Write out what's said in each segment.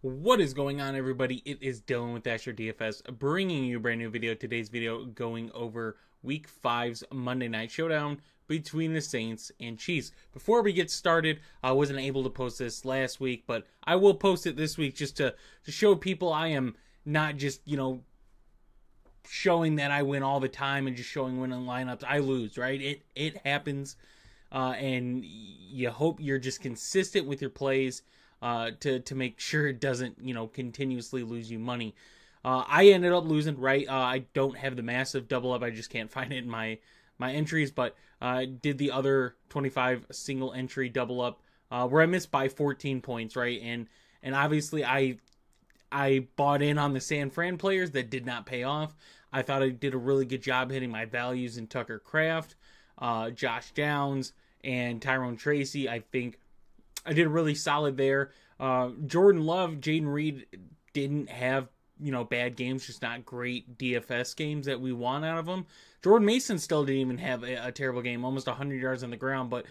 What is going on, everybody? It is Dylan with DFS, bringing you a brand new video. Today's video going over Week 5's Monday Night Showdown between the Saints and Chiefs. Before we get started, I wasn't able to post this last week, but I will post it this week just to show people I am not just, showing that I win all the time and just showing winning lineups. I lose, right? It happens, and you hope you're just consistent with your plays. To make sure it doesn't, continuously lose you money. I ended up losing, right? I don't have the massive double up. I just can't find it in my entries, but did the other 25 single entry double up where I missed by 14 points, right? And obviously I bought in on the San Fran players that did not pay off. I thought I did a really good job hitting my values in Tucker Kraft, Josh Downs, and Tyrone Tracy. I think I did really solid there. Jordan Love, Jaden Reed didn't have, bad games, just not great DFS games that we want out of them. Jordan Mason still didn't even have a terrible game, almost 100 yards on the ground, but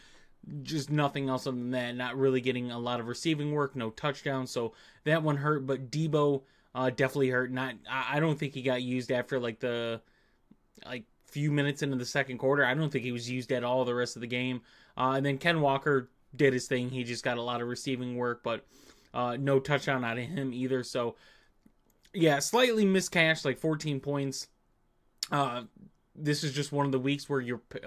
just nothing else other than that. Not really getting a lot of receiving work, no touchdowns, so that one hurt. But Debo definitely hurt. I don't think he got used after the few minutes into the second quarter. I don't think he was used at all the rest of the game. And then Ken Walker did his thing. He just got a lot of receiving work, but no touchdown out of him either. So, yeah, slightly miscashed, 14 points. This is just one of the weeks where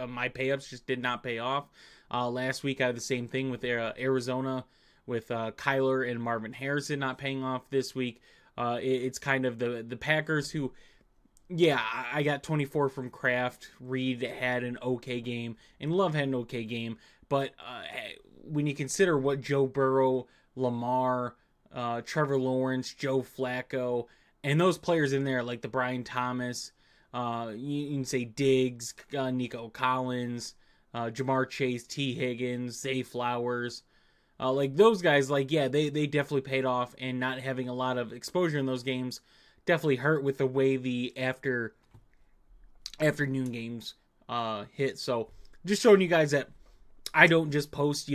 my payups just did not pay off. Last week I had the same thing with Arizona, with Kyler and Marvin Harrison not paying off. This week it's kind of the Packers who, yeah, I got 24 from Kraft. Reed had an okay game, and Love had an okay game. But when you consider what Joe Burrow, Lamar, Trevor Lawrence, Joe Flacco, and those players in there, like the Brian Thomas, you can say Diggs, Nico Collins, Jamar Chase, T. Higgins, Zay Flowers, those guys, they definitely paid off, and not having a lot of exposure in those games definitely hurt with the way the afternoon games hit. So just showing you guys that I don't just post,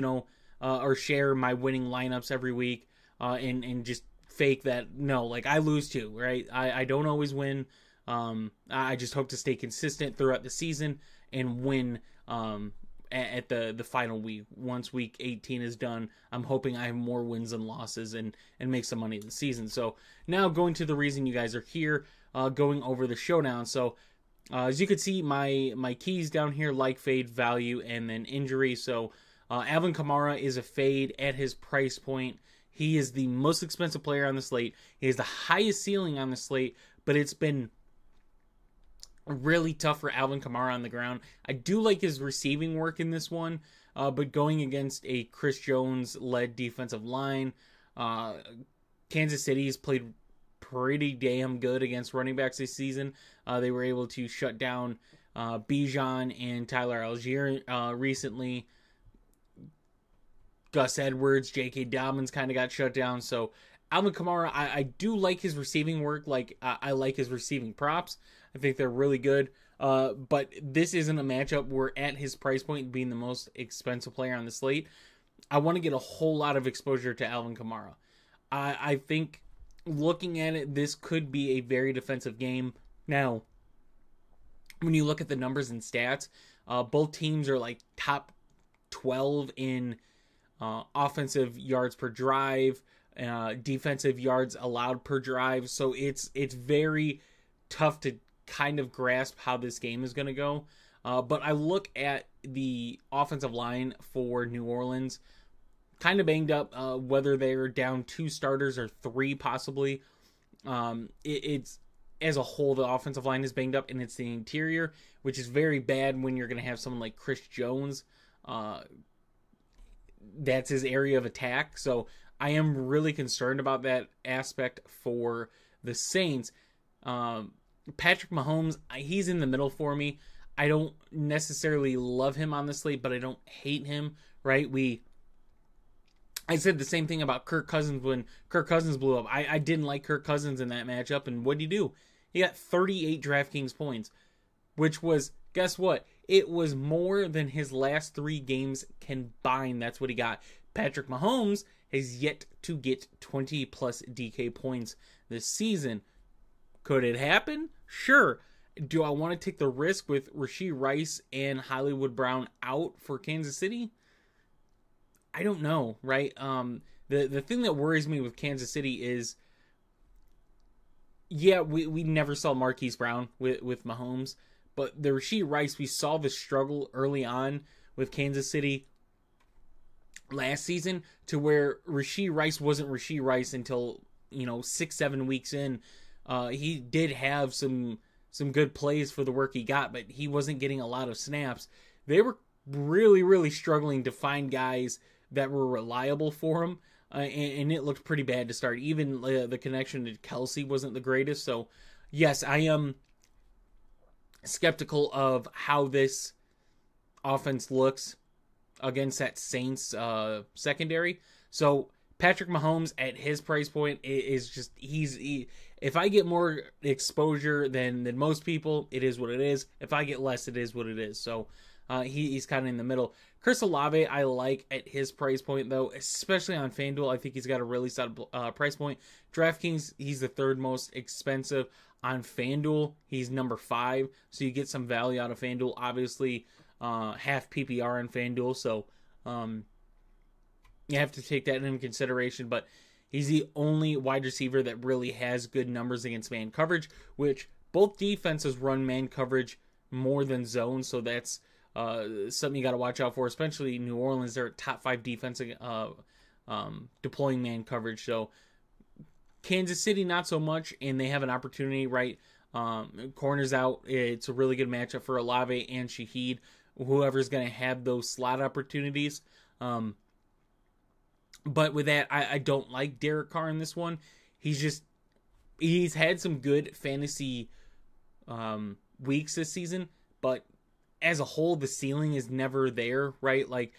or share my winning lineups every week and just fake that. No, I lose too, right? I don't always win. I just hope to stay consistent throughout the season and win at the final week. Once week 18 is done, I'm hoping I have more wins than losses and make some money this season. So now going to the reason you guys are here, going over the showdown. So as you can see, my keys down here, fade, value, and then injury. So Alvin Kamara is a fade at his price point. He is the most expensive player on the slate. He has the highest ceiling on the slate, but it's been really tough for Alvin Kamara on the ground. I do like his receiving work in this one, but going against a Chris Jones-led defensive line, Kansas City has played pretty damn good against running backs this season. They were able to shut down Bijan and Tyler Algier recently. Gus Edwards, J.K. Dobbins kind of got shut down. So Alvin Kamara, I do like his receiving work. I like his receiving props. I think they're really good. But this isn't a matchup where, at his price point, being the most expensive player on the slate, I want to get a whole lot of exposure to Alvin Kamara. I think, looking at it, this could be a very defensive game. Now, when you look at the numbers and stats, both teams are top 12 in offensive yards per drive, defensive yards allowed per drive. So it's very tough to kind of grasp how this game is going to go. But I look at the offensive line for New Orleans, kind of banged up, whether they're down 2 starters or 3 possibly. It's as a whole, the offensive line is banged up, and it's the interior, which is very bad when you're going to have someone like Chris Jones. That's his area of attack. So I am really concerned about that aspect for the Saints. Patrick Mahomes, he's in the middle for me. I don't necessarily love him on the slate, but I don't hate him, right? I said the same thing about Kirk Cousins when Kirk Cousins blew up. I didn't like Kirk Cousins in that matchup, and what did he do? He got 38 DraftKings points, which was, guess what? It was more than his last 3 games combined. That's what he got. Patrick Mahomes has yet to get 20 plus DK points this season. Could it happen? Sure. Do I want to take the risk with Rashee Rice and Hollywood Brown out for Kansas City? I don't know, right? The thing that worries me with Kansas City is, yeah, we never saw Marquise Brown with Mahomes, but the Rashee Rice, we saw the struggle early on with Kansas City last season to where Rashee Rice wasn't Rashee Rice until, 6-7 weeks in. He did have some good plays for the work he got, but he wasn't getting a lot of snaps. They were really, really struggling to find guys that were reliable for him, and it looked pretty bad to start. Even the connection to Kelsey wasn't the greatest. So, yes, I am skeptical of how this offense looks against that Saints secondary. So, Patrick Mahomes at his price point is just, if I get more exposure than most people, it is what it is. If I get less, it is what it is. So he's kind of in the middle. Chris Olave, I like at his price point, though, especially on FanDuel. I think he's got a really solid price point. DraftKings, he's the third most expensive. On FanDuel, he's number 5, so you get some value out of FanDuel. Obviously, half PPR on FanDuel, so you have to take that into consideration, but he's the only wide receiver that really has good numbers against man coverage, which both defenses run man coverage more than zone, so that's something you got to watch out for, especially New Orleans. They're a top 5 defense deploying man coverage, so Kansas City not so much, and they have an opportunity, right? Corners out, it's a really good matchup for Olave and Shaheed, whoever's going to have those slot opportunities. But with that, I don't like Derek Carr in this one. He's had some good fantasy weeks this season, but as a whole, the ceiling is never there, right? Like,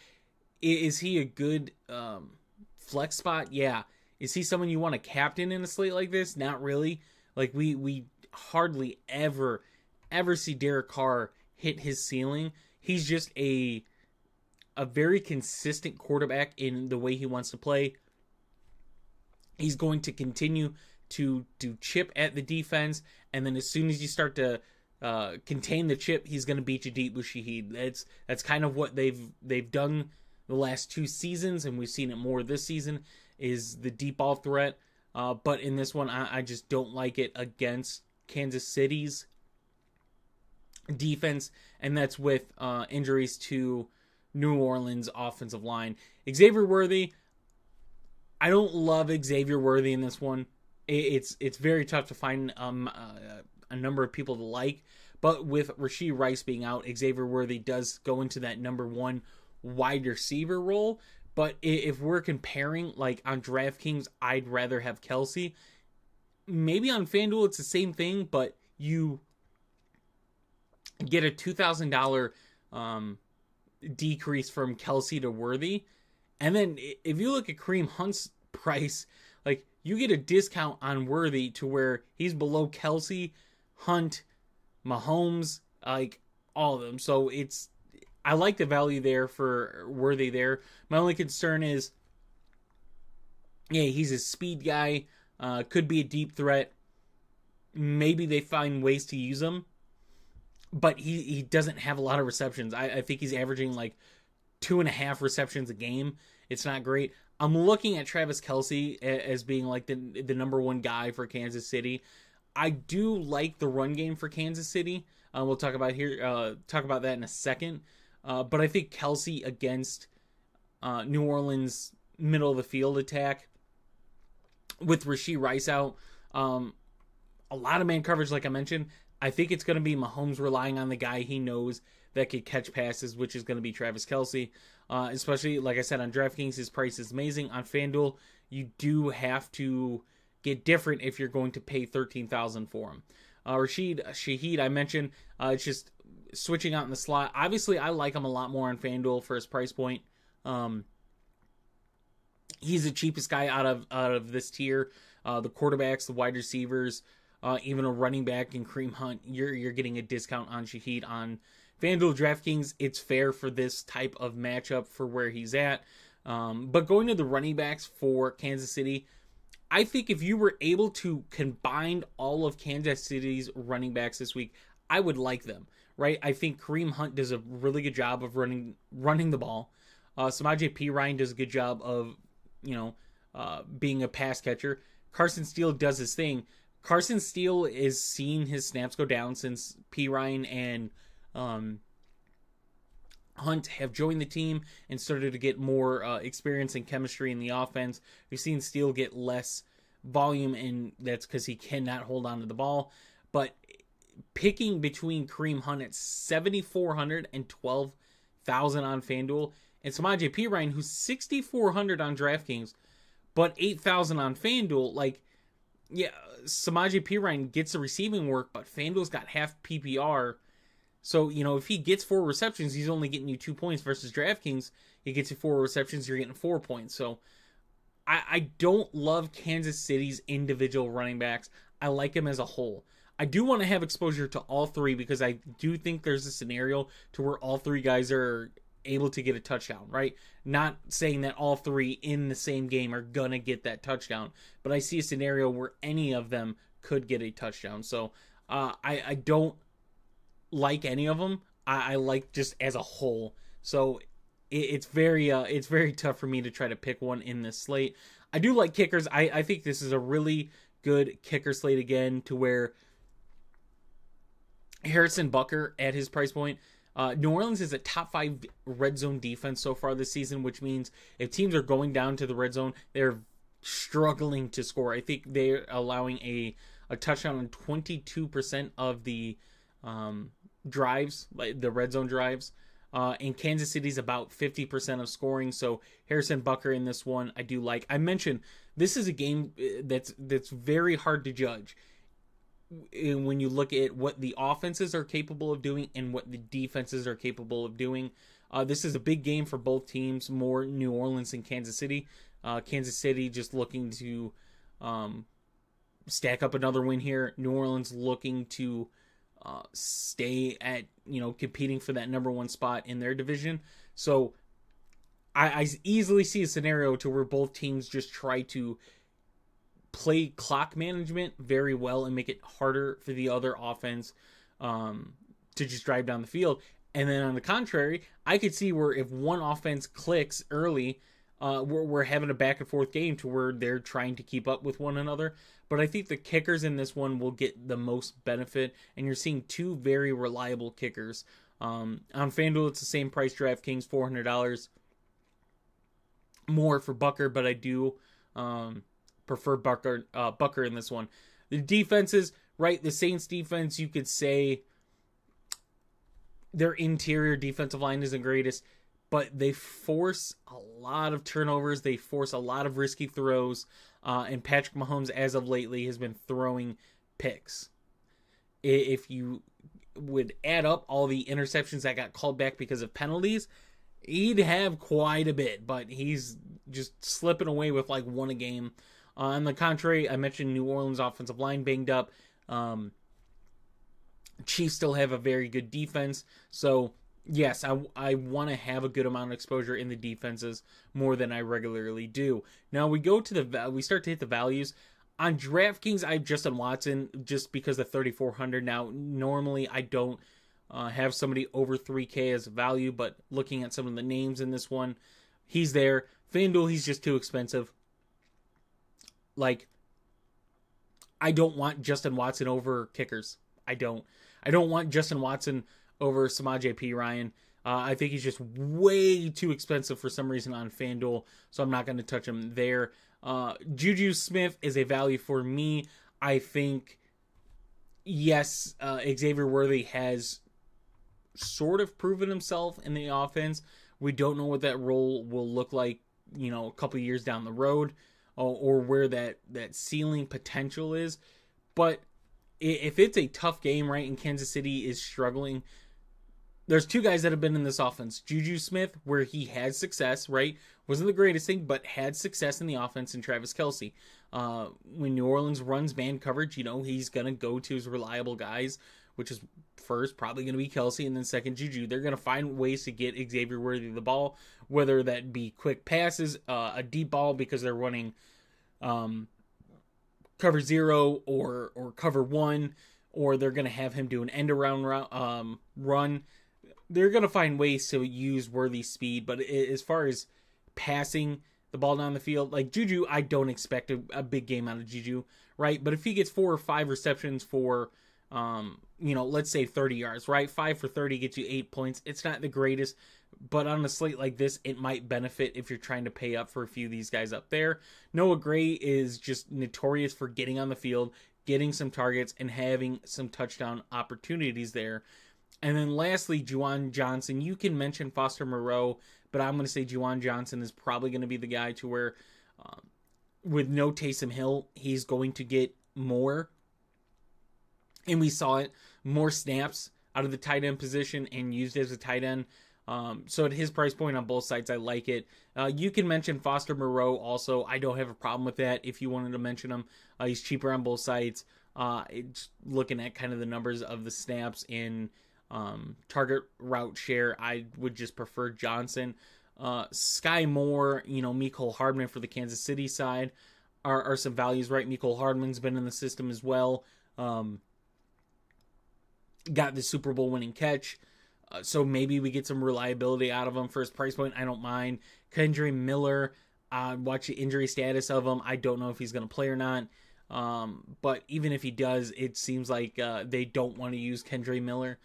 is he a good flex spot? Yeah. Is he someone you want to captain in a slate like this? Not really. Like, we hardly ever see Derek Carr hit his ceiling. He's just a very consistent quarterback in the way he wants to play. He's going to continue to chip at the defense, and then as soon as you start to contain the chip, he's going to beat you deep with Shaheed. That's kind of what they've done the last 2 seasons, and we've seen it more this season, is the deep ball threat. But in this one, I just don't like it against Kansas City's defense, and that's with injuries to New Orleans offensive line. Xavier Worthy, I don't love Xavier Worthy in this one. It's very tough to find a number of people to like, but with Rashee Rice being out, Xavier Worthy does go into that number 1 wide receiver role. But if we're comparing, like on DraftKings, I'd rather have Kelsey. Maybe on FanDuel it's the same thing, but you get a $2,000 decrease from Kelsey to Worthy. And then if you look at Kareem Hunt's price, like, you get a discount on Worthy to where he's below Kelsey, Hunt, Mahomes, like all of them. So I like the value there for Worthy there. My only concern is, yeah, he's a speed guy, could be a deep threat. Maybe they find ways to use him, but he doesn't have a lot of receptions. I think he's averaging like 2.5 receptions a game. It's not great. I'm looking at Travis Kelce as being like the number 1 guy for Kansas City. I do like the run game for Kansas City. We'll talk about that in a second. But I think Kelce against New Orleans middle of the field attack with Rashee Rice out, a lot of man coverage, like I mentioned. I think it's going to be Mahomes relying on the guy he knows that could catch passes, which is going to be Travis Kelce. Especially, like I said, on DraftKings, his price is amazing. On FanDuel, you do have to get different if you're going to pay $13,000 for him. Shaheed, I mentioned, it's just switching out in the slot. Obviously, I like him a lot more on FanDuel for his price point. He's the cheapest guy out of this tier. The quarterbacks, the wide receivers, even a running back in Kareem Hunt, you're getting a discount on Shaheed on FanDuel. DraftKings, it's fair for this type of matchup for where he's at. But going to the running backs for Kansas City, I think if you were able to combine all of Kansas City's running backs this week, I would like them, right? I think Kareem Hunt does a really good job of running the ball. Samaje Perine does a good job of, being a pass catcher. Carson Steele does his thing. Carson Steele is seeing his snaps go down since Perine and Hunt have joined the team and started to get more experience and chemistry in the offense. We've seen Steele get less volume, and that's because he cannot hold on to the ball. But picking between Kareem Hunt at 7,400 and 12,000 on FanDuel, and Samaje Perine, who's 6,400 on DraftKings, but 8,000 on FanDuel, Samaje Perine gets the receiving work, but FanDuel's got half PPR. So, if he gets 4 receptions, he's only getting you 2 points versus DraftKings. He gets you 4 receptions, you're getting 4 points. So, I don't love Kansas City's individual running backs. I like them as a whole. I do want to have exposure to all 3 because I do think there's a scenario to where all 3 guys are able to get a touchdown, right? Not saying that all 3 in the same game are going to get that touchdown, but I see a scenario where any of them could get a touchdown. So, I don't like any of them. I like just as a whole. So it's very tough for me to try to pick one in this slate. I do like kickers. I think this is a really good kicker slate again, to where Harrison Butker at his price point. New Orleans is a top 5 red zone defense so far this season, which means if teams are going down to the red zone, they're struggling to score. I think they're allowing a touchdown on 22% of the drives, like the red zone drives. And Kansas City's about 50% of scoring. So Harrison Butker in this one, I do like. I mentioned this is a game that's very hard to judge when you look at what the offenses are capable of doing and what the defenses are capable of doing. This is a big game for both teams, more New Orleans and Kansas City. Kansas City just looking to stack up another win here. New Orleans looking to stay at, competing for that number 1 spot in their division. So I easily see a scenario to where both teams just try to play clock management very well and make it harder for the other offense to just drive down the field. And then on the contrary, I could see where if one offense clicks early, we're having a back and forth game to where they're trying to keep up with one another. But I think the kickers in this one will get the most benefit, and you're seeing 2 very reliable kickers. On FanDuel, it's the same price, DraftKings, $400 more for Butker, but I do prefer Butker in this one. The defenses, right? The Saints defense, you could say their interior defensive line isn't greatest, but they force a lot of turnovers. They force a lot of risky throws. And Patrick Mahomes, as of lately, has been throwing picks. If you would add up all the interceptions that got called back because of penalties, he'd have quite a bit. But he's just slipping away with like 1 a game. On the contrary, I mentioned New Orleans offensive line banged up. Chiefs still have a very good defense. So yes, I want to have a good amount of exposure in the defenses more than I regularly do. Now we start to hit the values. On DraftKings, I have Justin Watson just because of 3,400. Now, normally I don't have somebody over 3K as a value, but looking at some of the names in this one, he's there. FanDuel, he's just too expensive. Like, I don't want Justin Watson over kickers. I don't want Justin Watson over Samaje Perine. I think he's just way too expensive for some reason on FanDuel, so I'm not going to touch him there. Juju Smith is a value for me. I think, yes, Xavier Worthy has sort of proven himself in the offense. We don't know what that role will look like, a couple of years down the road, or where that ceiling potential is. But if it's a tough game, right, and Kansas City is struggling, there's 2 guys that have been in this offense. Juju Smith, where he had success, right? Wasn't the greatest thing, but had success in the offense, and Travis Kelce. When New Orleans runs man coverage, he's going to go to his reliable guys, which is first probably going to be Kelsey, and then second Juju. They're going to find ways to get Xavier Worthy the ball, whether that be quick passes, a deep ball because they're running cover 0 or cover 1, or they're going to have him do an end around run. They're going to find ways to use Worthy's speed, but as far as passing the ball down the field, like Juju, I don't expect a big game out of Juju, right? But if he gets 4 or 5 receptions for, let's say 30 yards, right? 5 for 30 gets you 8 points. It's not the greatest, but on a slate like this, it might benefit if you're trying to pay up for a few of these guys up there. Noah Gray is just notorious for getting on the field, getting some targets, and having some touchdown opportunities there. And then lastly, Juwan Johnson. You can mention Foster Moreau, but I'm going to say Juwan Johnson is probably going to be the guy to where, with no Taysom Hill, he's going to get more. And we saw it, more snaps out of the tight end position and used as a tight end. So at his price point on both sides, I like it. You can mention Foster Moreau also. I don't have a problem with that if you wanted to mention him. He's cheaper on both sides. It's looking at kind of the numbers of the snaps in target route share, I would just prefer Johnson. Sky Moore, Mecole Hardman for the Kansas City side are some values, right? Mecole Hardman's been in the system as well. Got the Super Bowl winning catch. So maybe we get some reliability out of him for his price point. I don't mind. Kendre Miller, watch the injury status of him. I don't know if he's going to play or not. But even if he does, it seems like they don't want to use Kendre Miller.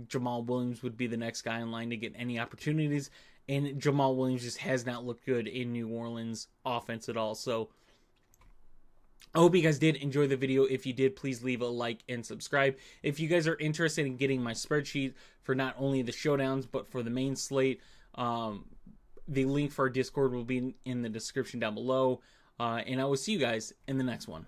Jamal Williams would be the next guy in line to get any opportunities. And Jamal Williams just has not looked good in New Orleans offense at all. So I hope you guys did enjoy the video. If you did, please leave a like and subscribe. If you guys are interested in getting my spreadsheet for not only the showdowns, but for the main slate, the link for our Discord will be in the description down below. And I will see you guys in the next one.